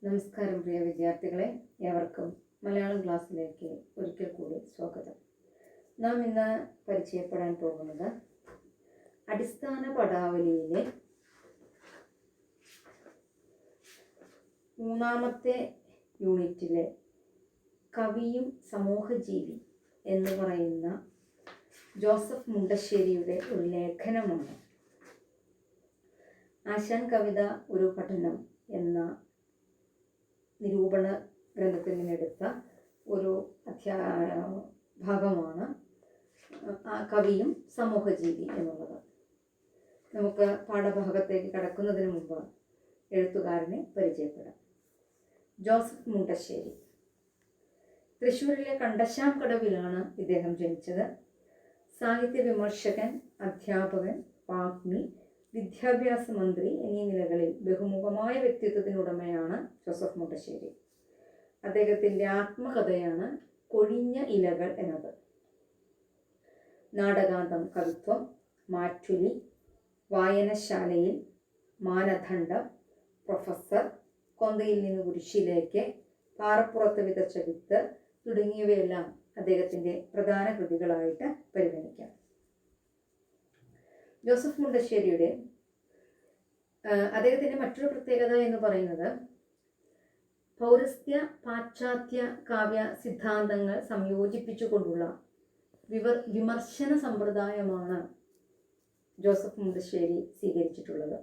നമസ്കാരം പ്രിയ വിദ്യാർത്ഥികളെ, ഏവർക്കും മലയാളം ക്ലാസ്സിലേക്ക് ഒരിക്കൽ കൂടി സ്വാഗതം. നാം ഇന്ന് പരിചയപ്പെടാൻ പോകുന്നത് അടിസ്ഥാന പദാവലിയിലെ മൂന്നാമത്തെ യൂണിറ്റിലെ കവിയും സമൂഹജീവി എന്ന് പറയുന്ന ജോസഫ് മുണ്ടശ്ശേരിയുടെ ഒരു ലേഖനമാണ്. ആശാൻ കവിത ഒരു പഠനം എന്ന നിരൂപണ ഗ്രന്ഥത്തിൽ നിന്നെടുത്ത ഒരു ഭാഗമാണ് കവിയും സമൂഹജീവി എന്നുള്ളത്. നമുക്ക് പാഠഭാഗത്തേക്ക് കടക്കുന്നതിന് മുമ്പ് എഴുത്തുകാരനെ പരിചയപ്പെടാം. ജോസഫ് മുണ്ടശ്ശേരി തൃശ്ശൂരിലെ കണ്ടശ്ശാം കടവിലാണ് ഇദ്ദേഹം ജനിച്ചത്. സാഹിത്യ വിമർശകൻ, അധ്യാപകൻ, വാഗ്മി, വിദ്യാഭ്യാസ മന്ത്രി എന്നീ നിലകളിൽ ബഹുമുഖമായ വ്യക്തിത്വത്തിനുടമയാണ് ജോസഫ് മുണ്ടശ്ശേരി. അദ്ദേഹത്തിൻ്റെ ആത്മകഥയാണ് കൊഴിഞ്ഞ ഇലകൾ എന്നത്. നാടകാന്തം, കവിത്വം, മാറ്റുലി, വായനശാലയിൽ, മാനദണ്ഡം, പ്രൊഫസർ, കൊന്തയിൽ നിന്ന് കുരിശിലേക്ക്, പാറപ്പുറത്ത് വിതച്ച വിത്ത് തുടങ്ങിയവയെല്ലാം അദ്ദേഹത്തിൻ്റെ പ്രധാന കൃതികളായിട്ട് പരിഗണിക്കാം. ജോസഫ് മുണ്ടശ്ശേരിയുടെ അദ്ദേഹത്തിൻ്റെ മറ്റൊരു പ്രത്യേകത എന്ന് പറയുന്നത് പൗരസ്ത്യ പാശ്ചാത്യ കാവ്യ സിദ്ധാന്തങ്ങൾ സംയോജിപ്പിച്ചുകൊണ്ടുള്ള വിമർശന സമ്പ്രദായമാണ് ജോസഫ് മുണ്ടശ്ശേരി സ്വീകരിച്ചിട്ടുള്ളത്.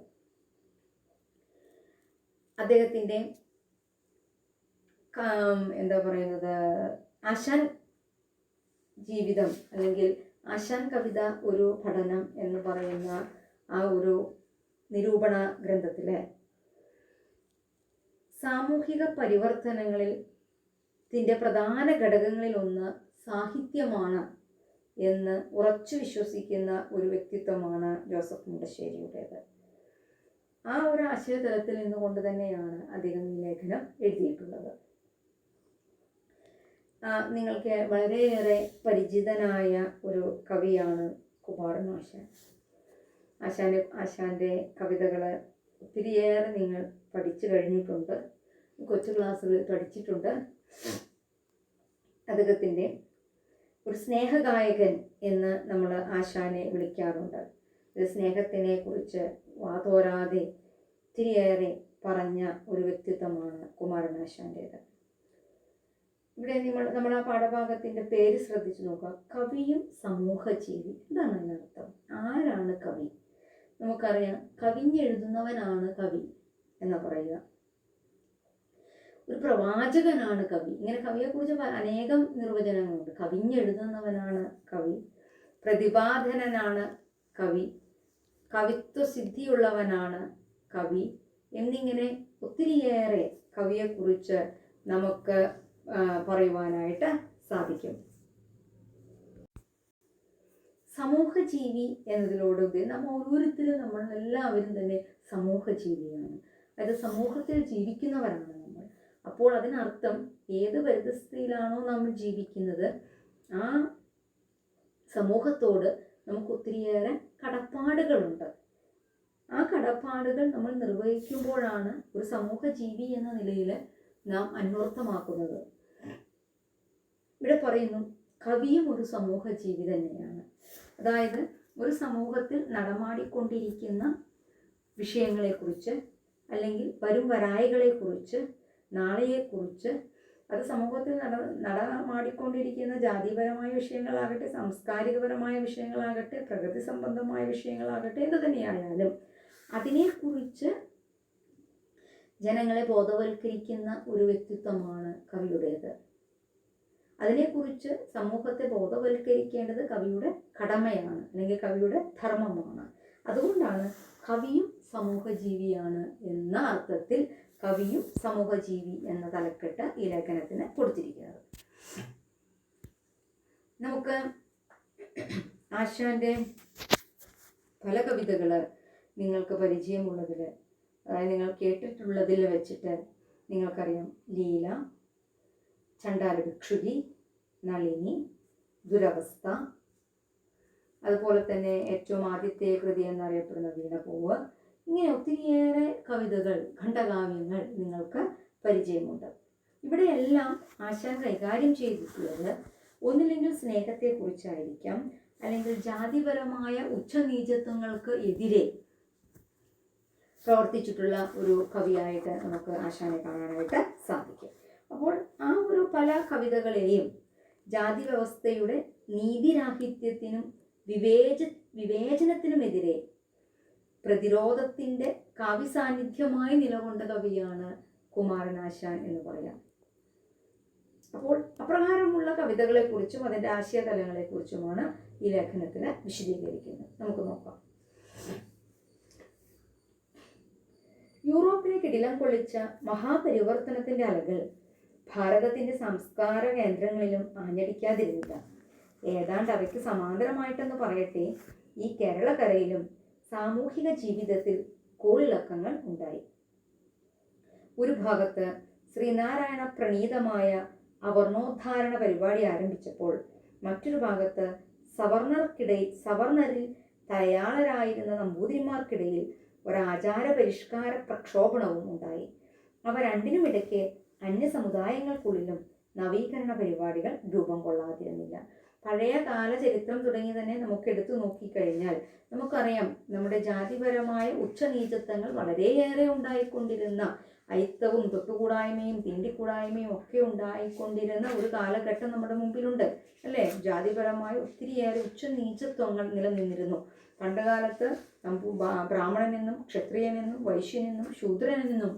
അദ്ദേഹത്തിൻ്റെ ആശാൻ ജീവിതം അല്ലെങ്കിൽ ആശാൻ കവിത ഒരു പഠനം എന്ന് പറയുന്ന ആ ഒരു നിരൂപണ ഗ്രന്ഥത്തിലെ സാമൂഹിക പരിവർത്തനങ്ങളിൽ പ്രധാന ഘടകങ്ങളിൽ ഒന്ന് സാഹിത്യമാണ് എന്ന് ഉറച്ചു വിശ്വസിക്കുന്ന ഒരു വ്യക്തിത്വമാണ് ജോസഫ് മുണ്ടശ്ശേരിയുടേത്. ആ ഒരു ആശയതലത്തിൽ നിന്നുകൊണ്ട് തന്നെയാണ് അദ്ദേഹം ഈ ലേഖനം എഴുതിയിട്ടുള്ളത്. നിങ്ങൾക്ക് വളരെയേറെ പരിചിതനായ ഒരു കവിയാണ് കുമാരൻ ആശാൻ. ആശാൻ്റെ കവിതകൾ ഒത്തിരിയേറെ നിങ്ങൾ പഠിച്ചു കഴിഞ്ഞിട്ടുണ്ട്, കൊച്ചു ക്ലാസ്സുകളിൽ പഠിച്ചിട്ടുണ്ട്. അദ്ദേഹത്തിൻ്റെ ഒരു സ്നേഹഗായകൻ എന്ന് നമ്മൾ ആശാനെ വിളിക്കാറുണ്ട്. ഇത് സ്നേഹത്തിനെ കുറിച്ച് വാതോരാതെ ഒത്തിരിയേറെ പറഞ്ഞ ഒരു വ്യക്തിത്വമാണ് കുമാരൻ ആശാൻ്റേത്. ഇവിടെ നമ്മൾ ആ പാഠഭാഗത്തിൻ്റെ പേര് ശ്രദ്ധിച്ചു നോക്കുക. കവിയും സമൂഹജീവി. എന്താണ് അതിനർത്ഥം? ആരാണ് കവി? നമുക്കറിയാം, കവിഞ്ഞെഴുതുന്നവനാണ് കവി എന്ന് പറയുക. ഒരു പ്രവാചകനാണ് കവി. ഇങ്ങനെ കവിയെക്കുറിച്ച് അനേകം നിർവചനങ്ങളുണ്ട്. കവിഞ്ഞെഴുതുന്നവനാണ് കവി, പ്രതിപാദനനാണ് കവി, കവിത്വസിദ്ധിയുള്ളവനാണ് കവി എന്നിങ്ങനെ ഒത്തിരിയേറെ കവിയെക്കുറിച്ച് നമുക്ക് പറയുവാനായിട്ട് സാധിക്കും. സമൂഹജീവി എന്നതിലൂടെ നമ്മൾ എല്ലാവരും തന്നെ സമൂഹജീവിയാണ്. അതായത് സമൂഹത്തിൽ ജീവിക്കുന്നവരാണ് നമ്മൾ. അപ്പോൾ അതിനർത്ഥം ഏത് പരിതസ്ഥിതിയിലാണോ നമ്മൾ ജീവിക്കുന്നത് ആ സമൂഹത്തോട് നമുക്ക് ഒത്തിരിയേറെ കടപ്പാടുകളുണ്ട്. ആ കടപ്പാടുകൾ നമ്മൾ നിർവഹിക്കുമ്പോഴാണ് ഒരു സമൂഹജീവി എന്ന നിലയിൽ നാം അന്വർത്ഥമാക്കുന്നത്. ഇവിടെ പറയുന്നു, കവിയും ഒരു സമൂഹജീവി തന്നെയാണ്. അതായത് ഒരു സമൂഹത്തിൽ നടമാടിക്കൊണ്ടിരിക്കുന്ന വിഷയങ്ങളെക്കുറിച്ച് അല്ലെങ്കിൽ വരും വരായികളെക്കുറിച്ച്, നാളെയെക്കുറിച്ച്, അത് സമൂഹത്തിൽ നടമാടിക്കൊണ്ടിരിക്കുന്ന ജാതിപരമായ വിഷയങ്ങളാകട്ടെ, സാംസ്കാരികപരമായ വിഷയങ്ങളാകട്ടെ, പ്രകൃതി സംബന്ധമായ വിഷയങ്ങളാകട്ടെ, എന്ത് തന്നെയായാലും അതിനെക്കുറിച്ച് ജനങ്ങളെ ബോധവൽക്കരിക്കുന്ന ഒരു വ്യക്തിത്വമാണ് കവിയുടേത്. അതിനെക്കുറിച്ച് സമൂഹത്തെ ബോധവൽക്കരിക്കേണ്ടത് കവിയുടെ കടമയാണ്, അല്ലെങ്കിൽ കവിയുടെ ധർമ്മമാണ്. അതുകൊണ്ടാണ് കവിയും സമൂഹജീവിയാണ് എന്ന അർത്ഥത്തിൽ കവിയും സമൂഹജീവി എന്ന തലക്കെട്ട് ഈ ലേഖനത്തിന് കൊടുത്തിരിക്കുന്നത്. നമുക്ക് ആശാന്റെ പല കവിതകൾ നിങ്ങൾക്ക് പരിചയമുള്ളതിൽ, അതായത് നിങ്ങൾ കേട്ടിട്ടുള്ളതിൽ വെച്ചിട്ട് നിങ്ങൾക്കറിയാം. ലീല, ചണ്ടാല ഭിക്ഷുകി, നളിനി, ദുരവസ്ഥ, അതുപോലെ തന്നെ ഏറ്റവും ആദ്യത്തെ കൃതി എന്നറിയപ്പെടുന്ന വീണപൂവ്, ഇങ്ങനെ ഒത്തിരിയേറെ കവിതകൾ, ഖണ്ഡകാവ്യങ്ങൾ നിങ്ങൾക്ക് പരിചയമുണ്ട്. ഇവിടെയെല്ലാം ആശാൻ കൈകാര്യം ചെയ്തിട്ടുള്ളത് ഒന്നില്ലെങ്കിൽ സ്നേഹത്തെക്കുറിച്ചായിരിക്കാം, അല്ലെങ്കിൽ ജാതിപരമായ ഉച്ചനീചത്വങ്ങൾക്ക് എതിരെ പ്രവർത്തിച്ചിട്ടുള്ള ഒരു കവിയായിട്ട് നമുക്ക് ആശാനെ കാണാനായിട്ട് സാധിക്കും. അപ്പോൾ ആ ഒരു പല കവിതകളെയും ജാതി വ്യവസ്ഥയുടെ നീതിരാഹിത്യത്തിനും വിവേചനത്തിനുമെതിരെ പ്രതിരോധത്തിൻ്റെ കാവ്യസാന്നിധ്യമായി നിലകൊണ്ട കവിയാണ് കുമാരനാശാൻ എന്ന് പറയാം. അപ്പോൾ അപ്രകാരമുള്ള കവിതകളെക്കുറിച്ചും അതിൻ്റെ ആശയതലങ്ങളെക്കുറിച്ചുമാണ് ഈ ലേഖനത്തിൽ വിശദീകരിക്കുന്നത്. നമുക്ക് നോക്കാം. യൂറോപ്പിലേക്ക് ഇടം കൊള്ളിച്ച മഹാപരിവർത്തനത്തിന്റെ അലകൾ ഭാരതത്തിന്റെ സംസ്കാര കേന്ദ്രങ്ങളിലും ആഞ്ഞടിക്കാതിരുന്നില്ല. ഏതാണ്ട് അവയ്ക്ക് സമാന്തരമായിട്ടെന്ന് പറയട്ടെ, ഈ കേരളക്കരയിലും സാമൂഹിക ജീവിതത്തിൽ കോളിളക്കങ്ങൾ ഉണ്ടായി. ഒരു ഭാഗത്ത് ശ്രീനാരായണ പ്രണീതമായ അവർണോദ്ധാരണ പരിപാടി ആരംഭിച്ചപ്പോൾ മറ്റൊരു ഭാഗത്ത് സവർണരിൽ തയ്യാളരായിരുന്ന നമ്പൂതിരിമാർക്കിടയിൽ ഒരാചാര പരിഷ്കാര പ്രക്ഷോഭണവും ഉണ്ടായി. അവ രണ്ടിനുമിടയ്ക്ക് അന്യസമുദായങ്ങൾക്കുള്ളിലും നവീകരണ പരിപാടികൾ രൂപം കൊള്ളാതിരുന്നില്ല. പഴയ കാല ചരിത്രം തുടങ്ങി തന്നെ നമുക്ക് എടുത്തു നോക്കിക്കഴിഞ്ഞാൽ നമുക്കറിയാം, നമ്മുടെ ജാതിപരമായ ഉച്ചനീചത്വങ്ങൾ വളരെയേറെ ഉണ്ടായിക്കൊണ്ടിരുന്ന, അയിത്തവും തൊട്ടുകൂടായ്മയും തീണ്ടിക്കൂടായ്മയും ഒക്കെ ഉണ്ടായിക്കൊണ്ടിരുന്ന ഒരു കാലഘട്ടം നമ്മുടെ മുമ്പിലുണ്ട്, അല്ലേ? ജാതിപരമായ ഒത്തിരിയേറെ ഉച്ചനീചത്വങ്ങൾ നിലനിന്നിരുന്നു. പണ്ടുകാലത്ത് ബ്രാഹ്മണനെന്നും ക്ഷത്രിയനെന്നും വൈശ്യനെന്നും ശൂദ്രനെന്നും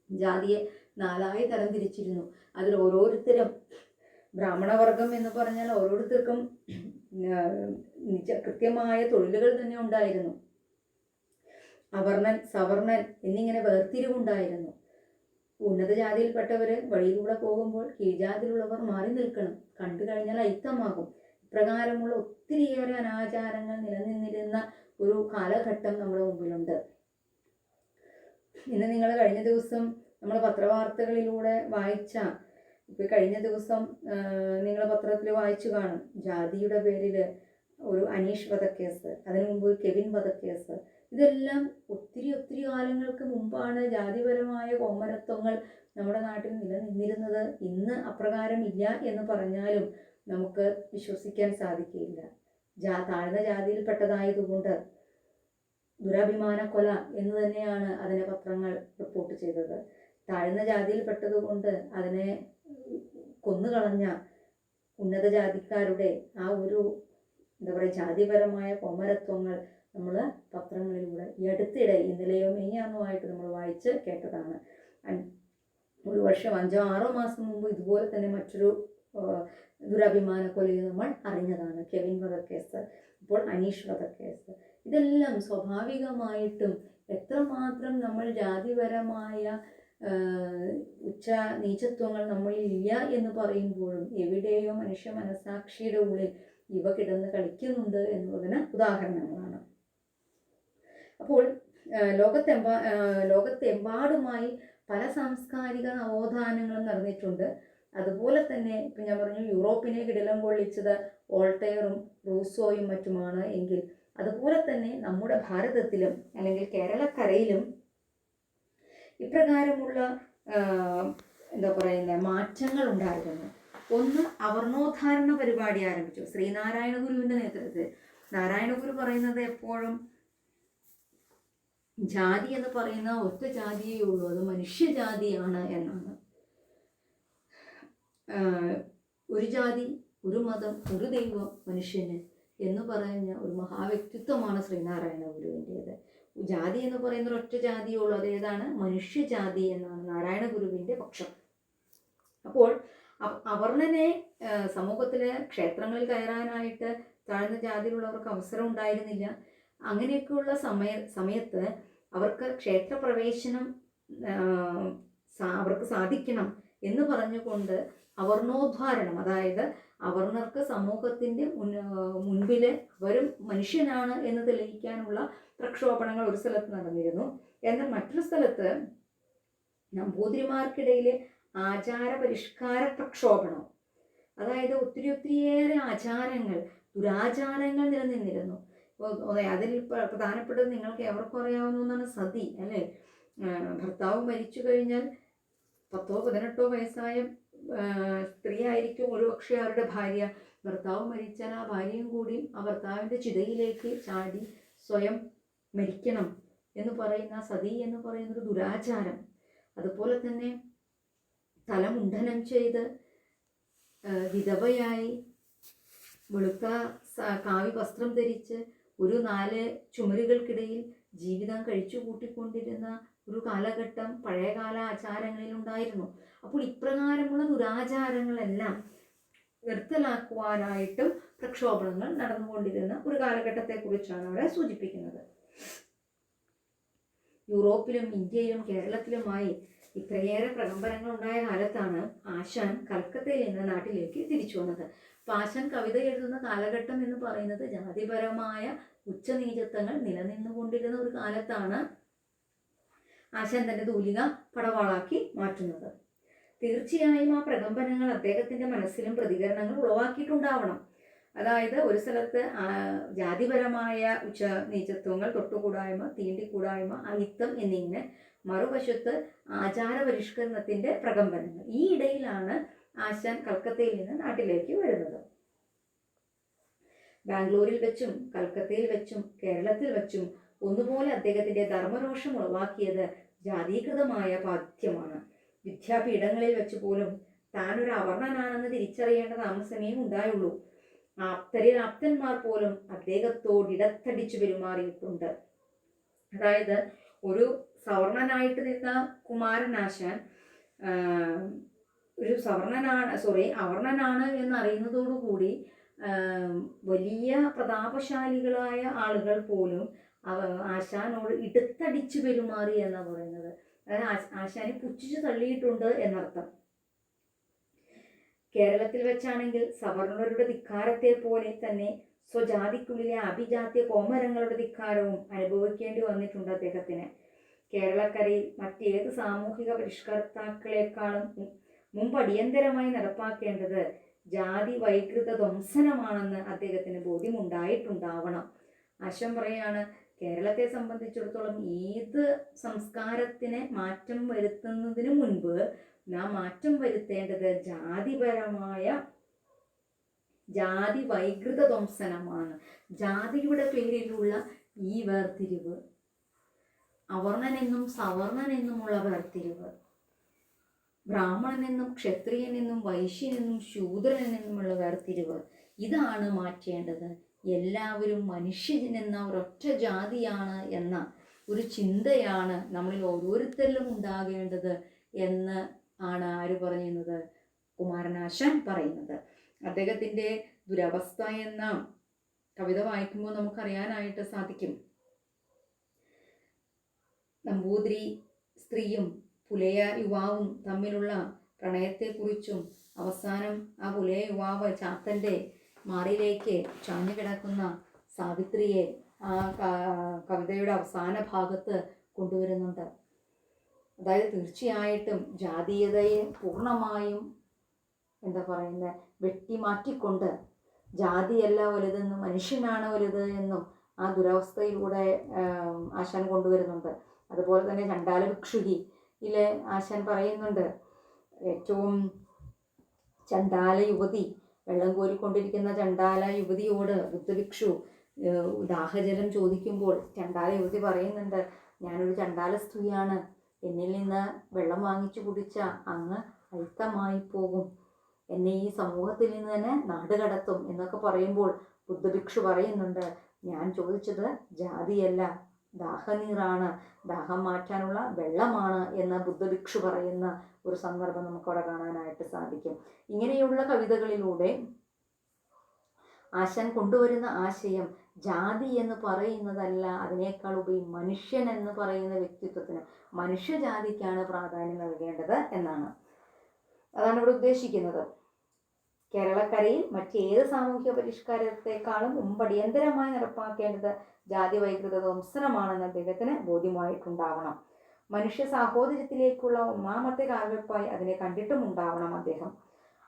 ജാതിയെ 4 തരംതിരിച്ചിരുന്നു. അതിൽ ഓരോരുത്തരും, ബ്രാഹ്മണവർഗം എന്ന് പറഞ്ഞാൽ ഓരോരുത്തർക്കും കൃത്യമായ തൊഴിലുകൾ തന്നെ ഉണ്ടായിരുന്നു. അവർണൻ, സവർണൻ എന്നിങ്ങനെ വേർതിരിവുണ്ടായിരുന്നു. ഉന്നത ജാതിയിൽപ്പെട്ടവർ വഴിയിലൂടെ പോകുമ്പോൾ കീഴ്ജാതിയിലുള്ളവർ മാറി നിൽക്കണം, കണ്ടു കഴിഞ്ഞാൽ അയിത്തമാകും. ഇപ്രകാരമുള്ള ഒത്തിരിയേറെ അനാചാരങ്ങൾ നിലനിന്നിരുന്ന ഒരു കാലഘട്ടം നമ്മുടെ മുമ്പിലുണ്ട്. ഇന്ന് നിങ്ങൾ കഴിഞ്ഞ ദിവസം നമ്മൾ പത്രവാർത്തകളിലൂടെ വായിച്ച, ഇപ്പം കഴിഞ്ഞ ദിവസം നിങ്ങൾ പത്രത്തിൽ വായിച്ചു കാണും, ജാതിയുടെ പേരിൽ ഒരു അനീഷ് വധക്കേസ്, അതിനു മുമ്പ് കെവിൻ വധക്കേസ്. ഇതെല്ലാം ഒത്തിരി കാലങ്ങൾക്ക് മുമ്പാണ് ജാതിപരമായ കോമരത്വങ്ങൾ നമ്മുടെ നാട്ടിൽ നിലനിന്നിരുന്നത്. ഇന്ന് അപ്രകാരം ഇല്ല എന്ന് പറഞ്ഞാലും നമുക്ക് വിശ്വസിക്കാൻ സാധിക്കില്ല. താഴ്ന്ന ജാതിയിൽപ്പെട്ടതായതുകൊണ്ട് ദുരഭിമാന കൊല എന്ന് തന്നെയാണ് അതിനെ പത്രങ്ങൾ റിപ്പോർട്ട് ചെയ്തത്. താഴ്ന്ന ജാതിയിൽപ്പെട്ടതുകൊണ്ട് അതിനെ കൊന്നുകളഞ്ഞ ഉന്നത ജാതിക്കാരുടെ ആ ഒരു എന്താ പറയുക, ജാതിപരമായ കോമരത്വങ്ങൾ നമ്മൾ പത്രങ്ങളിലൂടെ ഈ അടുത്തിടെ ഇന്നലെയോ മെയ്യാന്നുമായിട്ട് നമ്മൾ വായിച്ച് കേട്ടതാണ്. ഒരു വർഷം 5-6 മാസം മുമ്പ് ഇതുപോലെ തന്നെ മറ്റൊരു ദുരഭിമാന കൊലയിൽ നമ്മൾ അറിഞ്ഞതാണ്, കെവിൻ വധക്കേസ്, ഇപ്പോൾ അനീഷ് വധക്കേസ്. ഇതെല്ലാം സ്വാഭാവികമായിട്ടും എത്രമാത്രം നമ്മൾ ജാതിപരമായ നീചത്വങ്ങൾ നമ്മളിൽ ഇല്ല എന്ന് പറയുമ്പോഴും എവിടെയോ മനുഷ്യ മനസാക്ഷിയുടെ ഉള്ളിൽ ഇവ കിടന്ന് കളിക്കുന്നുണ്ട് എന്നുള്ളതിന് ഉദാഹരണങ്ങളാണ്. അപ്പോൾ ലോകത്തെമ്പാടുമായി പല സാംസ്കാരിക നവോത്ഥാനങ്ങളും നടന്നിട്ടുണ്ട്. അതുപോലെ തന്നെ ഇപ്പം ഞാൻ പറഞ്ഞു, യൂറോപ്പിനെ കിടിലം കൊള്ളിച്ചത് വോൾട്ടയറും റൂസോയും മറ്റുമാണ് എങ്കിൽ അതുപോലെ തന്നെ നമ്മുടെ ഭാരതത്തിലും അല്ലെങ്കിൽ കേരളക്കരയിലും ഇപ്രകാരമുള്ള എന്താ പറയുന്ന മാറ്റങ്ങൾ ഉണ്ടായിരുന്നു. ഒന്ന്, അവർണോദ്ധാരണ പരിപാടി ആരംഭിച്ചു ശ്രീനാരായണ ഗുരുവിൻ്റെ നേതൃത്വത്തിൽ. നാരായണ ഗുരു പറയുന്നത് എപ്പോഴും ജാതി എന്ന് പറയുന്ന ഒറ്റ ജാതിയേ ഉള്ളൂ, അത് മനുഷ്യജാതിയാണ് എന്നാണ്. ഒരു ജാതി, ഒരു മതം, ഒരു ദൈവം, മനുഷ്യന് എന്ന് പറഞ്ഞ ഒരു മഹാവ്യക്തിത്വമാണ് ശ്രീനാരായണ ഗുരുവിൻ്റേത്. ജാതി എന്ന് പറയുന്ന ഒറ്റ ജാതിയേ ഉള്ളൂ, അതേതാണ്? മനുഷ്യജാതി എന്നാണ് നാരായണ ഗുരുവിൻ്റെ പക്ഷം. അപ്പോൾ അവർണനെ സമൂഹത്തിലെ ക്ഷേത്രങ്ങളിൽ കയറാനായിട്ട് താഴ്ന്ന ജാതിയിലുള്ളവർക്ക് അവസരം ഉണ്ടായിരുന്നില്ല. അങ്ങനെയൊക്കെയുള്ള സമയത്ത് അവർക്ക് ക്ഷേത്രപ്രവേശനം അവർക്ക് സാധിക്കണം എന്ന് പറഞ്ഞുകൊണ്ട് അവർണോദ്ധാരണം, അതായത് അവർണർക്ക് സമൂഹത്തിൻ്റെ മുൻപിൽ അവരും മനുഷ്യനാണ് എന്ന് തെളിയിക്കാനുള്ള പ്രക്ഷോഭണങ്ങൾ ഒരു സ്ഥലത്ത് നടന്നിരുന്നു. എന്നാൽ മറ്റൊരു സ്ഥലത്ത് നമ്പൂതിരിമാർക്കിടയിലെ ആചാര പരിഷ്കാര പ്രക്ഷോഭണം, അതായത് ഒത്തിരിയേറെ ആചാരങ്ങൾ, ദുരാചാരങ്ങൾ നിലനിന്നിരുന്നു. അതിൽ പ്രധാനപ്പെട്ടത് നിങ്ങൾക്ക് എവർക്കും അറിയാവുന്ന ഒന്നാണ് സതി, അല്ലേ? ഭർത്താവ് മരിച്ചു കഴിഞ്ഞാൽ 10-18 വയസ്സായ സ്ത്രീ ആയിരിക്കും ഒരുപക്ഷെ അവരുടെ ഭാര്യ. ഭർത്താവ് മരിച്ചാൽ ആ ഭാര്യയും കൂടി ആ ഭർത്താവിൻ്റെ ചിതയിലേക്ക് ചാടി സ്വയം മരിക്കണം എന്ന് പറയുന്ന സതി എന്ന് പറയുന്നൊരു ദുരാചാരം. അതുപോലെ തന്നെ തലമുണ്ഡനം ചെയ്ത് വിധവയായി വെളുത്ത കാവി വസ്ത്രം ധരിച്ച് ഒരു 4 ചുമരുകൾക്കിടയിൽ ജീവിതം കഴിച്ചു കൂട്ടിക്കൊണ്ടിരുന്ന ഒരു കാലഘട്ടം പഴയകാല ആചാരങ്ങളിൽ ഉണ്ടായിരുന്നു. അപ്പോൾ ഇപ്രകാരമുള്ള ദുരാചാരങ്ങളെല്ലാം നിർത്തലാക്കുവാനായിട്ടും പ്രക്ഷോഭങ്ങൾ നടന്നുകൊണ്ടിരുന്ന ഒരു കാലഘട്ടത്തെക്കുറിച്ചാണ് അവിടെ സൂചിപ്പിക്കുന്നത്. യൂറോപ്പിലും ഇന്ത്യയിലും കേരളത്തിലുമായി ഇത്രയേറെ പ്രകമ്പനങ്ങൾ ഉണ്ടായ കാലത്താണ് ആശാൻ കൽക്കത്തയിൽ നിന്ന് നാട്ടിലേക്ക് തിരിച്ചു വന്നത്. അപ്പോൾ ആശാൻ കവിത എഴുതുന്ന കാലഘട്ടം എന്ന് പറയുന്നത് ജാതിപരമായ ഉച്ചനീചത്വങ്ങൾ നിലനിന്നുകൊണ്ടിരുന്ന ഒരു കാലത്താണ് ആശാൻ തൻ്റെ തൂലിക പടവാളാക്കി മാറ്റുന്നത്. തീർച്ചയായും ആ പ്രകമ്പനങ്ങൾ അദ്ദേഹത്തിൻ്റെ മനസ്സിലും പ്രതികരണങ്ങൾ ഉളവാക്കിയിട്ടുണ്ടാവണം. അതായത് ഒരു സ്ഥലത്ത് ജാതിപരമായ ഉച്ചനീചത്വങ്ങൾ, തൊട്ടുകൂടായ്മ, തീണ്ടിക്കൂടായ്മ, അയിത്തം എന്നിങ്ങനെ, മറുവശത്ത് ആചാര പരിഷ്കരണത്തിൻ്റെ പ്രകമ്പനങ്ങൾ. ഈ ഇടയിലാണ് ആശാൻ കൽക്കത്തയിൽ നിന്ന് നാട്ടിലേക്ക് വരുന്നത്. ബാംഗ്ലൂരിൽ വെച്ചും കൽക്കത്തയിൽ വെച്ചും കേരളത്തിൽ വെച്ചും ഒന്നുപോലെ അദ്ദേഹത്തിൻ്റെ ധർമ്മരോഷം ഉളവാക്കിയത് ജാതീകൃതമായ പാഠ്യമാണ്. വിദ്യാപീഠങ്ങളിൽ വെച്ച് പോലും താനൊരു അവർണനാണെന്ന് തിരിച്ചറിയേണ്ട താമസമേ ഉണ്ടായുള്ളൂ. ആപ്തരിൽ ആപ്തന്മാർ പോലും അദ്ദേഹത്തോട് ഇടത്തടിച്ചു പെരുമാറിയിട്ടുണ്ട്. അതായത് ഒരു സവർണനായിട്ട് നിന്ന കുമാരനാശാൻ ഒരു അവർണനാണ് എന്നറിയുന്നതോടുകൂടി വലിയ പ്രതാപശാലികളായ ആളുകൾ പോലും ആശാനോട് ഇടത്തടിച്ചു പെരുമാറി എന്നാണ് പറയുന്നത്. അതായത് ആശാനെ പുച്ഛിച്ചു തള്ളിയിട്ടുണ്ട് എന്നർത്ഥം. കേരളത്തിൽ വെച്ചാണെങ്കിൽ സവർണരുടെ ധിക്കാരത്തെ പോലെ തന്നെ സ്വജാതിക്കുള്ളിലെ അഭിജാത്യ കോമരങ്ങളുടെ ധിക്കാരവും അനുഭവിക്കേണ്ടി വന്നിട്ടുണ്ട് അദ്ദേഹത്തിന്. കേരളക്കരയിൽ മറ്റേത് സാമൂഹിക പരിഷ്കർത്താക്കളെക്കാളും മുമ്പ് അടിയന്തരമായി നടപ്പാക്കേണ്ടത് ജാതി വൈകൃത ധ്വംസനമാണെന്ന് അദ്ദേഹത്തിന് ബോധ്യമുണ്ടായിട്ടുണ്ടാവണം. ആശാൻ പറയാണ്, കേരളത്തെ സംബന്ധിച്ചിടത്തോളം ഏത് സംസ്കാരത്തിന് മാറ്റം വരുത്തുന്നതിന് മുൻപ് നാം മാറ്റം വരുത്തേണ്ടത് ജാതിപരമായ ജാതി വൈകൃത ധ്വംസനമാണ്. ജാതിയുടെ പേരിലുള്ള ഈ വേർതിരിവ്, അവർണനെന്നും സവർണനെന്നുമുള്ള വേർതിരിവ്, ബ്രാഹ്മണനെന്നും ക്ഷത്രിയനെന്നും വൈശ്യനെന്നും ശൂദ്രനെന്നുമുള്ള വേർതിരിവ്, ഇതാണ് മാറ്റേണ്ടത്. എല്ലാവരും മനുഷ്യനെന്ന ഒരൊറ്റ ജാതിയാണ് എന്ന ഒരു ചിന്തയാണ് നമ്മളിൽ ഓരോരുത്തരിലും ഉണ്ടാകേണ്ടത് എന്ന് ആണ് ആര് പറയുന്നത്? കുമാരനാശാൻ പറയുന്നത്. അദ്ദേഹത്തിൻ്റെ ദുരവസ്ഥ എന്ന കവിത വായിക്കുമ്പോൾ നമുക്കറിയാനായിട്ട് സാധിക്കും. നമ്പൂതിരി സ്ത്രീയും പുലയ യുവാവും തമ്മിലുള്ള പ്രണയത്തെക്കുറിച്ചും അവസാനം ആ പുലയ യുവാവ് ചാത്തൻ്റെ മാറിലേക്ക് ചാഞ്ഞു കിടക്കുന്ന സാവിത്രിയെ ആ കവിതയുടെ അവസാന ഭാഗത്ത് കൊണ്ടുവരുന്നുണ്ട്. അതായത് തീർച്ചയായിട്ടും ജാതീയതയെ പൂർണ്ണമായും വെട്ടിമാറ്റിക്കൊണ്ട് ജാതിയല്ല വലുതെന്നും മനുഷ്യനാണ് വലുത് എന്നും ആ ദുരവസ്ഥയിലൂടെ ആശാൻ കൊണ്ടുവരുന്നുണ്ട്. അതുപോലെ തന്നെ ചണ്ടാല ഭിക്ഷുകിയിലെ ആശാൻ പറയുന്നുണ്ട്, ഏറ്റവും ചണ്ടാല യുവതി, വെള്ളം കോരിക്കൊണ്ടിരിക്കുന്ന ചണ്ടാല യുവതിയോട് ബുദ്ധഭിക്ഷു ദാഹജലം ചോദിക്കുമ്പോൾ ചണ്ടാല യുവതി പറയുന്നുണ്ട്, ഞാനൊരു ചണ്ടാല സ്ത്രീയാണ്, എന്നിൽ നിന്ന് വെള്ളം വാങ്ങിച്ചു കുടിച്ച അങ്ങ് അയിത്തമായി പോകും, എന്നെ ഈ സമൂഹത്തിൽ നിന്ന് തന്നെ നാടുകടത്തും എന്നൊക്കെ പറയുമ്പോൾ ബുദ്ധഭിക്ഷു പറയുന്നുണ്ട്, ഞാൻ ചോദിച്ചത് ജാതിയല്ല, ദാഹനീറാണ്, ദാഹം മാറ്റാനുള്ള വെള്ളമാണ് എന്ന് ബുദ്ധഭിക്ഷു പറയുന്ന ഒരു സന്ദർഭം നമുക്കവിടെ കാണാനായിട്ട് സാധിക്കും. ഇങ്ങനെയുള്ള കവിതകളിലൂടെ ആശാൻ കൊണ്ടുവരുന്ന ആശയം ജാതി എന്ന് പറയുന്നതല്ല, അതിനേക്കാൾ ഉപരി മനുഷ്യൻ എന്ന് പറയുന്ന വ്യക്തിത്വത്തിന്, മനുഷ്യജാതിക്കാണ് പ്രാധാന്യം നൽകേണ്ടത് എന്നാണ്. അതാണ് ഇവിടെ ഉദ്ദേശിക്കുന്നത്. കേരളക്കരയിൽ മറ്റേത് സാമൂഹിക പരിഷ്കാരത്തെക്കാളും മുമ്പടിയന്തരമായി നടപ്പാക്കേണ്ടത് ജാതി വൈകൃത ധ്വംസനമാണെന്ന് അദ്ദേഹത്തിന് ബോധ്യമായിട്ടുണ്ടാവണം. മനുഷ്യ സാഹോദര്യത്തിലേക്കുള്ള ഒന്നാമത്തെ കാൽവെപ്പായി അതിനെ കണ്ടിട്ടും ഉണ്ടാവണം അദ്ദേഹം.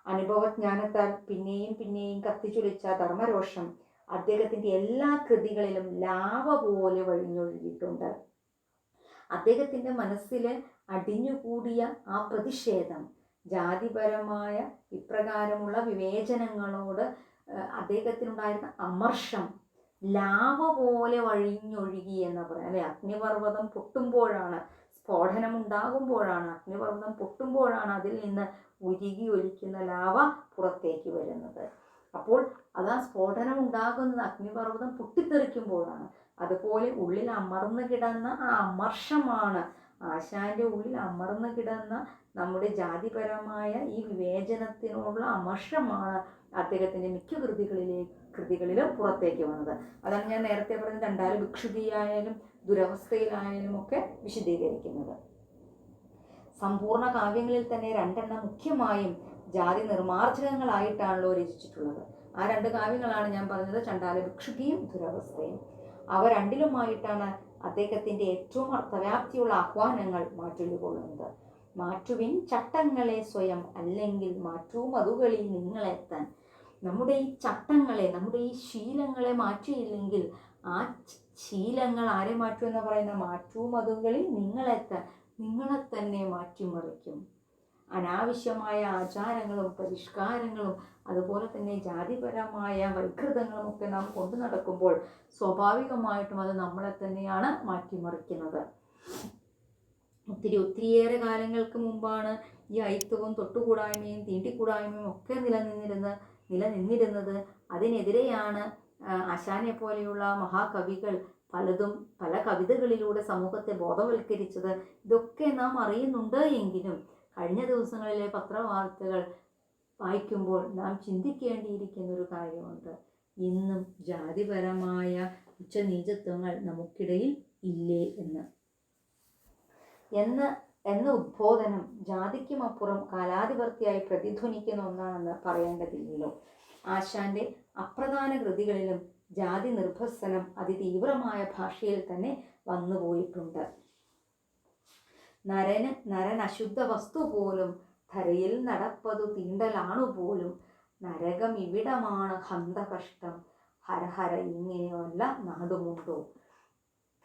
അനുഭവജ്ഞാനത്താൽ പിന്നെയും പിന്നെയും കത്തിച്ചുലിച്ച ധർമ്മരോഷം അദ്ദേഹത്തിൻ്റെ എല്ലാ കൃതികളിലും ലാവ പോലെ വഴിഞ്ഞൊഴുകിയിട്ടുണ്ട്. അദ്ദേഹത്തിൻ്റെ മനസ്സിൽ അടിഞ്ഞുകൂടിയ ആ പ്രതിഷേധം, ജാതിപരമായ ഇപ്രകാരമുള്ള വിവേചനങ്ങളോട് അദ്ദേഹത്തിനുണ്ടായിരുന്ന അമർഷം ലാവ പോലെ വഴിഞ്ഞൊഴുകി എന്ന് പറയാം അല്ലെ. അഗ്നിപർവ്വതം പൊട്ടുമ്പോഴാണ്, സ്ഫോടനം ഉണ്ടാകുമ്പോഴാണ്, അഗ്നിപർവ്വതം പൊട്ടുമ്പോഴാണ് അതിൽ നിന്ന് ഉരുകി ഒലിക്കുന്ന ലാവ പുറത്തേക്ക് വരുന്നത്. അപ്പോൾ അതാ സ്ഫോടനം ഉണ്ടാകുന്നത് അഗ്നിപർവ്വതം പൊട്ടിത്തെറിക്കുമ്പോഴാണ്. അതുപോലെ ഉള്ളിൽ അമർന്നു കിടന്ന ആ അമർഷമാണ്, ആശാന്റെ ഉള്ളിൽ അമർന്നു കിടന്ന നമ്മുടെ ജാതിപരമായ ഈ വിവേചനത്തിനുള്ള അമർഷമാണ് അദ്ദേഹത്തിൻ്റെ മിക്ക കൃതികളിലും പുറത്തേക്ക് വന്നത്. അതാണ് ഞാൻ നേരത്തെ പറഞ്ഞ ചണ്ടാല ഭിക്ഷുകിയായാലും ദുരവസ്ഥയിലായാലും ഒക്കെ വിശദീകരിക്കുന്നത്. സമ്പൂർണ്ണ കാവ്യങ്ങളിൽ തന്നെ രണ്ടെണ്ണം മുഖ്യമായും ജാതി നിർമാർജനങ്ങളായിട്ടാണല്ലോ രചിച്ചിട്ടുള്ളത്. ആ രണ്ട് കാവ്യങ്ങളാണ് ഞാൻ പറഞ്ഞത്, ചണ്ടാല ഭിക്ഷുകിയും ദുരവസ്ഥയും. അവ രണ്ടിലുമായിട്ടാണ് അദ്ദേഹത്തിൻ്റെ ഏറ്റവും അർത്ഥവ്യാപ്തിയുള്ള ആഹ്വാനങ്ങൾ മാറ്റുകൊള്ളുന്നത്. മാറ്റുവിൻ ചട്ടങ്ങളെ സ്വയം, അല്ലെങ്കിൽ മാറ്റൂമതുകളിൽ നിങ്ങളെത്താൻ. നമ്മുടെ ഈ ചട്ടങ്ങളെ, നമ്മുടെ ഈ ശീലങ്ങളെ മാറ്റിയില്ലെങ്കിൽ ആ ശീലങ്ങൾ ആരെ മാറ്റും എന്ന് പറയുന്ന മാറ്റൂമതുകളിൽ നിങ്ങളെത്താൻ, നിങ്ങളെ തന്നെ മാറ്റിമറിക്കും. അനാവശ്യമായ ആചാരങ്ങളും പരിഷ്കാരങ്ങളും അതുപോലെ തന്നെ ജാതിപരമായ വൈകൃതങ്ങളും ഒക്കെ നാം കൊണ്ടു നടക്കുമ്പോൾ സ്വാഭാവികമായിട്ടും അത് നമ്മളെ തന്നെയാണ് മാറ്റിമറിക്കുന്നത്. ഒത്തിരിയേറെ കാലങ്ങൾക്ക് മുമ്പാണ് ഈ അയിത്തവും തൊട്ടുകൂടായ്മയും തീണ്ടിക്കൂടായ്മയും ഒക്കെ നിലനിന്നിരുന്നത്. അതിനെതിരെയാണ് ആശാനെ പോലെയുള്ള മഹാകവികൾ പല കവിതകളിലൂടെ സമൂഹത്തെ ബോധവൽക്കരിച്ചത്. ഇതൊക്കെ നാം അറിയുന്നുണ്ട് എങ്കിലും കഴിഞ്ഞ ദിവസങ്ങളിലെ പത്രവാർത്തകൾ വായിക്കുമ്പോൾ നാം ചിന്തിക്കേണ്ടിയിരിക്കുന്ന ഒരു കാര്യമുണ്ട്. ഇന്നും ജാതിപരമായ ഉച്ചനീചത്വങ്ങൾ നമുക്കിടയിൽ ഇല്ലേ എന്ന ഉദ്ബോധനം ജാതിക്കുമപ്പുറം കാലാധിപത്യമായി പ്രതിധ്വനിക്കുന്ന ഒന്നാണെന്ന് പറയേണ്ടതില്ലല്ലോ. ആശാന്റെ അപ്രധാന കൃതികളിലും ജാതി നിർഭസനം അതിതീവ്രമായ ഭാഷയിൽ തന്നെ വന്നുപോയിട്ടുണ്ട്. നരൻ അശുദ്ധ വസ്തു പോലും, ധരയിൽ നടപ്പതു തീണ്ടലാണുപോലും, നരകം ഇവിടമാണ് ഹന്തകഷ്ടം, ഹരഹര ഇങ്ങനെയല്ല നാടുമുണ്ടോ.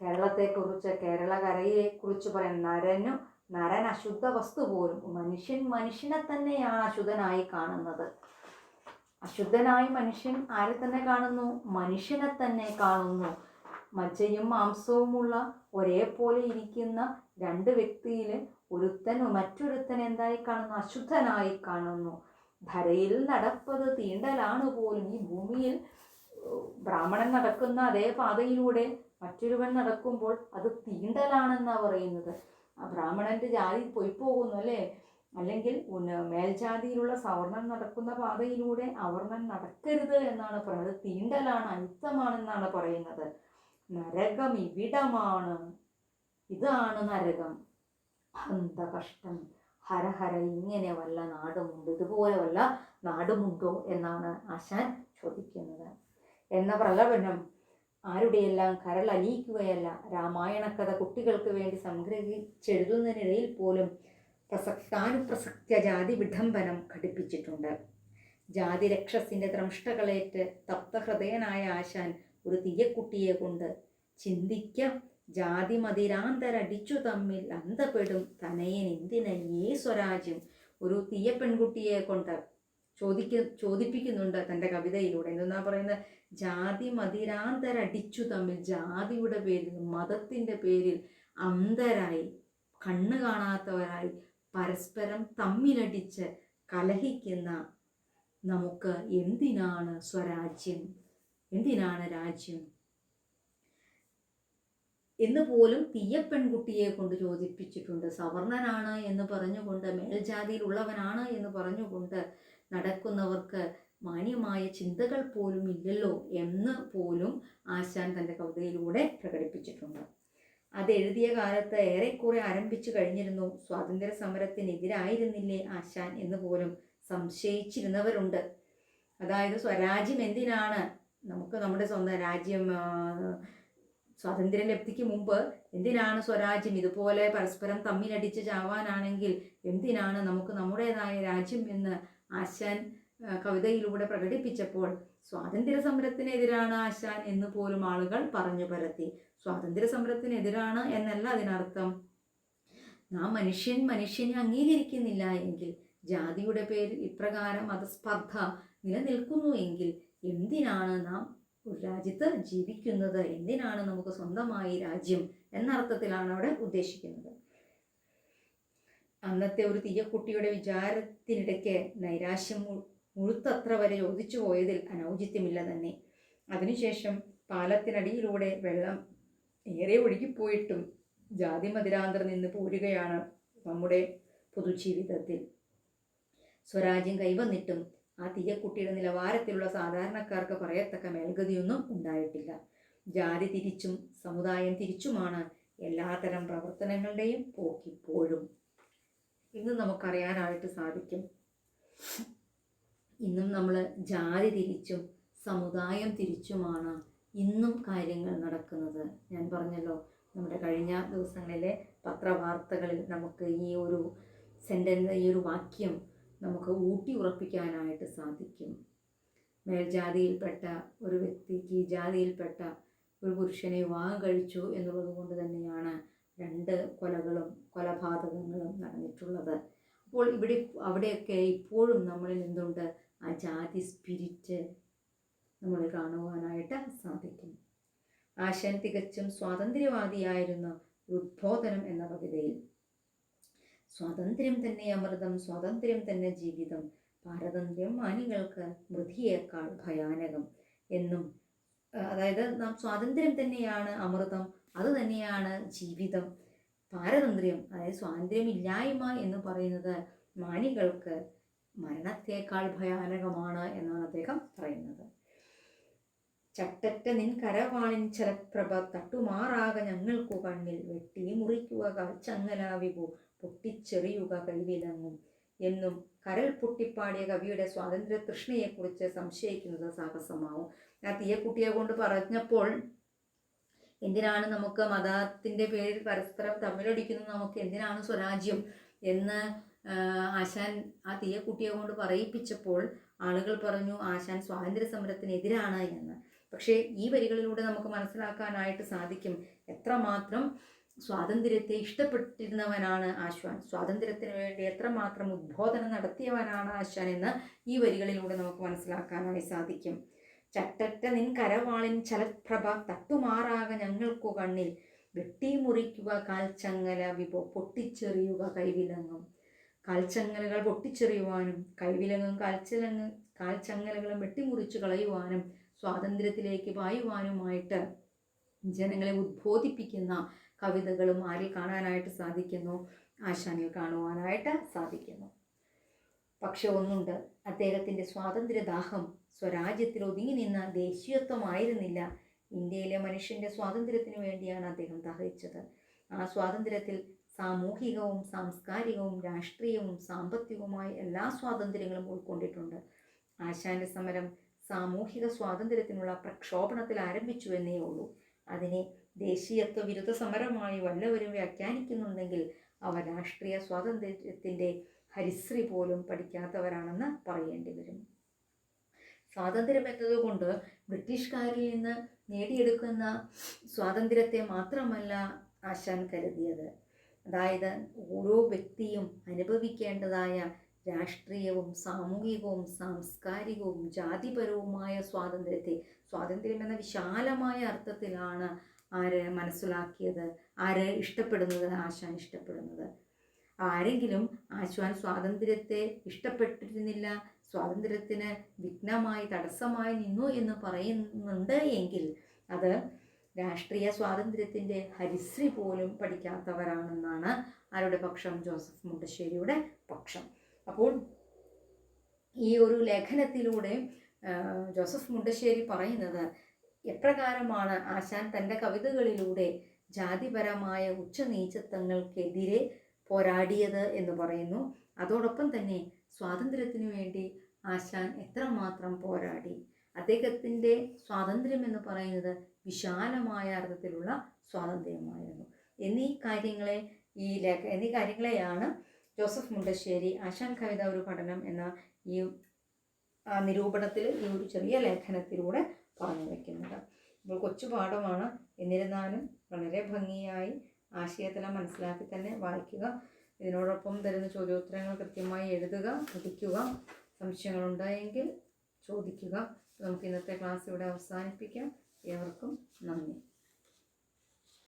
കേരളത്തെക്കുറിച്ച്, കേരളകരയെ കുറിച്ച് പറയാൻ, നരൻ അശുദ്ധ വസ്തു പോലും, മനുഷ്യനെ തന്നെയാണ് അശുദ്ധനായി കാണുന്നത്. അശുദ്ധനായി മനുഷ്യൻ ആരെ തന്നെ കാണുന്നു? മനുഷ്യനെ തന്നെ കാണുന്നു. മജ്ജയും മാംസവുമുള്ള ഒരേപോലെ ഇരിക്കുന്ന രണ്ട് വ്യക്തിയിൽ മറ്റൊരുത്തൻ എന്തായി കാണുന്നു? അശുദ്ധനായി കാണുന്നു. ധരയിൽ നടപ്പത് തീണ്ടലാണ് പോലും. ഈ ഭൂമിയിൽ ബ്രാഹ്മണൻ നടക്കുന്ന അതേ പാതയിലൂടെ മറ്റൊരുവൻ നടക്കുമ്പോൾ അത് തീണ്ടലാണെന്നാണ് പറയുന്നത്. ആ ബ്രാഹ്മണന്റെ ജാതി പോയിപ്പോകുന്നു അല്ലേ. അല്ലെങ്കിൽ മേൽജാതിയിലുള്ള സവർണൻ നടക്കുന്ന പാതയിലൂടെ അവർണൻ നടക്കരുത് എന്നാണ് പറയുന്നത്. തീണ്ടലാണ്, അയുക്തമാണെന്നാണ് പറയുന്നത്. നരകം ഇവിടമാണ്, ഇതാണ് നരകം. ഹന്തകഷ്ടം, ഹരഹര ഇങ്ങനെ വല്ല നാടുമുണ്ടോ, ഇതുപോലെ വല്ല നാടുമുണ്ടോ എന്നാണ് ആശാൻ ചോദിക്കുന്നത്. എന്ന പ്രകടനം ആരുടെയെല്ലാം കരളലിയിക്കുകയല്ല, രാമായണ കഥ കുട്ടികൾക്ക് വേണ്ടി സംഗ്രഹിച്ചെഴുതുന്നതിനിടയിൽ പോലും പ്രസക്താനുപ്രസക്ത ജാതി വിഡംബനം ഘടിപ്പിച്ചിട്ടുണ്ട്. ജാതി രക്ഷസിന്റെ ദ്രംഷ്ടകളേറ്റ് തപ്തഹൃദയനായ ആശാൻ ഒരു തീയക്കുട്ടിയെ കൊണ്ട് ചിന്തിക്ക ജാതി മതിരാന്തരടിച്ചു തമ്മിൽ അന്തപ്പെടും തനയൻ എന്തിനേ സ്വരാജ്യം. ഒരു തീയ പെൺകുട്ടിയെ കൊണ്ട് ചോദിപ്പിക്കുന്നുണ്ട് തൻ്റെ കവിതയിലൂടെ. എന്തെന്നാ പറയുന്നത്? ജാതി മതിരാന്തരടിച്ചു തമ്മിൽ, ജാതിയുടെ പേരിൽ, മതത്തിൻ്റെ പേരിൽ അന്തരായി, കണ്ണ് കാണാത്തവരായി പരസ്പരം തമ്മിലടിച്ച് കലഹിക്കുന്ന നമുക്ക് എന്തിനാണ് സ്വരാജ്യം, എന്തിനാണ് രാജ്യം എന്ന് പോലും തീയപ്പെൺകുട്ടിയെ കൊണ്ട് ചോദിപ്പിച്ചിട്ടുണ്ട്. സവർണനാണ് എന്ന് പറഞ്ഞുകൊണ്ട്, മേൽജാതിയിലുള്ളവനാണ് എന്ന് പറഞ്ഞുകൊണ്ട് നടക്കുന്നവർക്ക് മാന്യമായ ചിന്തകൾ പോലും ഇല്ലല്ലോ എന്ന് പോലും ആശാൻ തൻ്റെ കവിതയിലൂടെ പ്രകടിപ്പിച്ചിട്ടുണ്ട്. അതെഴുതിയ കാലത്ത് ഏറെക്കുറെ ആരംഭിച്ചു കഴിഞ്ഞിരുന്നു. സ്വാതന്ത്ര്യ സമരത്തിനെതിരായിരുന്നില്ലേ ആശാൻ എന്ന് പോലും സംശയിച്ചിരുന്നവരുണ്ട്. അതായത് സ്വരാജ്യം എന്തിനാണ്, നമുക്ക് നമ്മുടെ സ്വന്തം രാജ്യം സ്വാതന്ത്ര്യ ലബ്ധിക്ക് മുമ്പ് എന്തിനാണ് സ്വരാജ്യം, ഇതുപോലെ പരസ്പരം തമ്മിലടിച്ച് ചാവാനാണെങ്കിൽ എന്തിനാണ് നമുക്ക് നമ്മുടേതായ രാജ്യം എന്ന് ആശാൻ കവിതയിലൂടെ പ്രകടിപ്പിച്ചപ്പോൾ സ്വാതന്ത്ര്യ സമരത്തിനെതിരാണ് ആശാൻ എന്ന് പോലും ആളുകൾ പറഞ്ഞു പരത്തി. സ്വാതന്ത്ര്യ സമരത്തിനെതിരാണ് എന്നല്ല അതിനർത്ഥം. നാം മനുഷ്യനെ അംഗീകരിക്കുന്നില്ല എങ്കിൽ, ജാതിയുടെ പേരിൽ ഇപ്രകാരം മതസ്പർദ്ധ നിലനിൽക്കുന്നു എങ്കിൽ എന്തിനാണ് നാം ഒരു രാജ്യത്ത് ജീവിക്കുന്നത്? എന്തിനാണ് നമുക്ക് സ്വന്തമായി രാജ്യം എന്നർത്ഥത്തിലാണ് അവിടെ ഉദ്ദേശിക്കുന്നത്. അന്നത്തെ ഒരു തീയക്കുട്ടിയുടെ വിചാരത്തിനിടയ്ക്ക് നൈരാശ്യം മുഴുത്തത്ര വരെ ചോദിച്ചു പോയതിൽ അനൗചിത്യമില്ല തന്നെ. അതിനുശേഷം പാലത്തിനടിയിലൂടെ വെള്ളം ഏറെ ഒഴുകിപ്പോയിട്ടും ജാതി മതിരാന്തർ നിന്ന് പോരുകയാണ് നമ്മുടെ പൊതുജീവിതത്തിൽ. സ്വരാജ്യം കൈവന്നിട്ടും ആ തീയക്കുട്ടിയുടെ നിലവാരത്തിലുള്ള സാധാരണക്കാർക്ക് പറയത്തക്ക മേൽഗതിയൊന്നും ഉണ്ടായിട്ടില്ല. ജാതി തിരിച്ചും സമുദായം തിരിച്ചുമാണ് എല്ലാത്തരം പ്രവർത്തനങ്ങളുടെയും പോക്കിപ്പോഴും. ഇന്ന് നമുക്കറിയാനായിട്ട് സാധിക്കും, ഇന്നും നമ്മൾ ജാതി തിരിച്ചും സമുദായം തിരിച്ചുമാണ് ഇന്നും കാര്യങ്ങൾ നടക്കുന്നത്. ഞാൻ പറഞ്ഞല്ലോ, നമ്മുടെ കഴിഞ്ഞ ദിവസങ്ങളിലെ പത്രവാർത്തകളിൽ നമുക്ക് ഈ ഒരു ഈ ഒരു വാക്യം നമുക്ക് ഊട്ടി ഉറപ്പിക്കാനായിട്ട് സാധിക്കും. മേൽജാതിയിൽപ്പെട്ട ഒരു വ്യക്തിക്ക് ഈ ജാതിയിൽപ്പെട്ട ഒരു പുരുഷനെ വിവാഹം കഴിച്ചു എന്നുള്ളത് കൊണ്ട് തന്നെയാണ് 2 കൊലപാതകങ്ങളും നടന്നിട്ടുള്ളത്. അപ്പോൾ അവിടെയൊക്കെ ഇപ്പോഴും നമ്മളിൽ എന്തുണ്ട്? ആ ജാതി സ്പിരിറ്റ് നമ്മൾ കാണുവാനായിട്ട് സാധിക്കും. ആശാൻ തികച്ചും സ്വാതന്ത്ര്യവാദിയായിരുന്ന ഉദ്ബോധനം എന്ന കവിതയിൽ സ്വാതന്ത്ര്യം തന്നെ അമൃതം, സ്വാതന്ത്ര്യം തന്നെ ജീവിതം, പാരതന്ത്ര്യം മാനികൾക്ക് മൃതിയേക്കാൾ ഭയാനകം എന്നും, അതായത് നാം സ്വാതന്ത്ര്യം തന്നെയാണ് അമൃതം, അത് തന്നെയാണ് ജീവിതം. പാരതന്ത്ര്യം, അതായത് സ്വാതന്ത്ര്യമില്ലായ്മ എന്ന് പറയുന്നത് മാനികൾക്ക് മരണത്തേക്കാൾ ഭയാനകമാണ് എന്നാണ് അദ്ദേഹം പറയുന്നത്. ചട്ടറ്റ നിൻ കരവാളിൻ ചലപ്രഭ തട്ടുമാറാക ഞങ്ങൾക്കു കണ്ണിൽ, വെട്ടി മുറിക്കുക കാൽച്ചങ്ങല വിഭു, പൊട്ടിച്ചെറിയുക കൈവിലങ്ങും എന്നും കരൽ പൊട്ടിപ്പാടിയ കവിയുടെ സ്വാതന്ത്ര്യ തൃഷ്ണയെക്കുറിച്ച് സംശയിക്കുന്നത് സാഹസമാവും. ആ തീയക്കുട്ടിയെ കൊണ്ട് പറഞ്ഞപ്പോൾ എന്തിനാണ് നമുക്ക് മതത്തിൻ്റെ പേരിൽ പരസ്പരം തമ്മിലടിക്കുന്നത്, നമുക്ക് എന്തിനാണ് സ്വരാജ്യം എന്ന് ആശാൻ ആ തീയക്കുട്ടിയെ കൊണ്ട് പറയിപ്പിച്ചപ്പോൾ ആളുകൾ പറഞ്ഞു ആശാൻ സ്വാതന്ത്ര്യ സമരത്തിനെതിരാണ് എന്ന്. പക്ഷേ ഈ വരികളിലൂടെ നമുക്ക് മനസ്സിലാക്കാനായിട്ട് സാധിക്കും എത്രമാത്രം സ്വാതന്ത്ര്യത്തെ ഇഷ്ടപ്പെട്ടിരുന്നവനാണ് ആശാൻ, സ്വാതന്ത്ര്യത്തിന് വേണ്ടി എത്രമാത്രം ഉദ്ബോധനം നടത്തിയവനാണ് ആശാൻ എന്ന് ഈ വരികളിലൂടെ നമുക്ക് മനസ്സിലാക്കാനായി സാധിക്കും. ചട്ടറ്റ നിൻ കരവാളിൻ ചലപ്രഭ തട്ടുമാറാക ഞങ്ങൾക്കു കണ്ണിൽ, വെട്ടിമുറിക്കുക കാൽച്ചങ്ങല വിഭോ, പൊട്ടിച്ചെറിയുക കൈവിലങ്ങും. കാൽച്ചങ്ങലകൾ പൊട്ടിച്ചെറിയുവാനും കൈവിലങ്ങും കാൽച്ചങ്ങലകളും വെട്ടിമുറിച്ചു കളയുവാനും സ്വാതന്ത്ര്യത്തിലേക്ക് പായുവാനുമായിട്ട് ജനങ്ങളെ ഉദ്ബോധിപ്പിക്കുന്ന കവിതകളും ആരിൽ കാണാനായിട്ട് സാധിക്കുന്നു? ആശാനിൽ കാണുവാനായിട്ട് സാധിക്കുന്നു. പക്ഷെ ഒന്നുണ്ട്, അദ്ദേഹത്തിൻ്റെ സ്വാതന്ത്ര്യദാഹം സ്വരാജ്യത്തിൽ ഒതുങ്ങി നിന്ന ദേശീയത്വമായിരുന്നില്ല. ഇന്ത്യയിലെ മനുഷ്യൻ്റെ സ്വാതന്ത്ര്യത്തിന് വേണ്ടിയാണ് അദ്ദേഹം ദാഹിച്ചത്. ആ സ്വാതന്ത്ര്യത്തിൽ സാമൂഹികവും സാംസ്കാരികവും രാഷ്ട്രീയവും സാമ്പത്തികവുമായ എല്ലാ സ്വാതന്ത്ര്യങ്ങളും ഉൾക്കൊണ്ടിട്ടുണ്ട്. ആശാന്റെ സമരം സാമൂഹിക സ്വാതന്ത്ര്യത്തിനുള്ള പ്രക്ഷോഭണത്തിൽ ആരംഭിച്ചു എന്നേ ഉള്ളൂ. അതിനെ ദേശീയത്വ വിരുദ്ധ സമരമായി വല്ലവരും വ്യാഖ്യാനിക്കുന്നുണ്ടെങ്കിൽ അവർ രാഷ്ട്രീയ സ്വാതന്ത്ര്യത്തിൻ്റെ ഹരിശ്രീ പോലും പഠിക്കാത്തവരാണെന്ന് പറയേണ്ടി വരും. സ്വാതന്ത്ര്യം എന്നതുകൊണ്ട് ബ്രിട്ടീഷുകാരിൽ നിന്ന് നേടിയെടുക്കുന്ന സ്വാതന്ത്ര്യത്തെ മാത്രമല്ല ആശാൻ കരുതിയത്. അതായത് ഓരോ വ്യക്തിയും അനുഭവിക്കേണ്ടതായ രാഷ്ട്രീയവും സാമൂഹികവും സാംസ്കാരികവും ജാതിപരവുമായ സ്വാതന്ത്ര്യം എന്ന വിശാലമായ അർത്ഥത്തിലാണ് ആര് മനസ്സിലാക്കിയത്, ആര് ഇഷ്ടപ്പെടുന്നത്, ആശാൻ ഇഷ്ടപ്പെടുന്നത്. ആരെങ്കിലും ആശാൻ സ്വാതന്ത്ര്യത്തെ ഇഷ്ടപ്പെട്ടിരുന്നില്ല, സ്വാതന്ത്ര്യത്തിന് വിഘ്നമായി തടസ്സമായി നിന്നു എന്ന് പറയുന്നുണ്ട് എങ്കിൽ അത് രാഷ്ട്രീയ സ്വാതന്ത്ര്യത്തിൻ്റെ ഹരിശ്രീ പോലും പഠിക്കാത്തവരാണെന്നാണ് ആരുടെ പക്ഷം? ജോസഫ് മുണ്ടശ്ശേരിയുടെ പക്ഷം. അപ്പോൾ ഈ ഒരു ലേഖനത്തിലൂടെ ജോസഫ് മുണ്ടശ്ശേരി പറയുന്നത് എപ്രകാരമാണ് ആശാൻ തൻ്റെ കവിതകളിലൂടെ ജാതിപരമായ ഉച്ചനീചത്വങ്ങൾക്കെതിരെ പോരാടിയത് എന്ന് പറയുന്നു. അതോടൊപ്പം തന്നെ സ്വാതന്ത്ര്യത്തിനു വേണ്ടി ആശാൻ എത്രമാത്രം പോരാടി. അദ്ദേഹത്തിൻ്റെ സ്വാതന്ത്ര്യം എന്ന് പറയുന്നത് വിശാലമായ അർത്ഥത്തിലുള്ള സ്വാതന്ത്ര്യമായിരുന്നു. എന്നീ കാര്യങ്ങളെയാണ് ജോസഫ് മുണ്ടശ്ശേരി ആശാൻ കവിത ഒരു പഠനം എന്ന ഈ നിരൂപണത്തിൽ ഈ ഒരു ചെറിയ ലേഖനത്തിലൂടെ പറഞ്ഞു വയ്ക്കുന്നത്. ഇപ്പോൾ കൊച്ചു പാഠമാണ്, എന്നിരുന്നാലും വളരെ ഭംഗിയായി ആശയത്തെല്ലാം മനസ്സിലാക്കി തന്നെ വായിക്കുക. ഇതിനോടൊപ്പം തരുന്ന ചോദ്യോത്തരങ്ങൾ കൃത്യമായി എഴുതുക, പഠിക്കുക. സംശയങ്ങളുണ്ടായെങ്കിൽ ചോദിക്കുക. നമുക്ക് ഇന്നത്തെ ക്ലാസ് ഇവിടെ അവസാനിപ്പിക്കാം. ഏവർക്കും നന്ദി.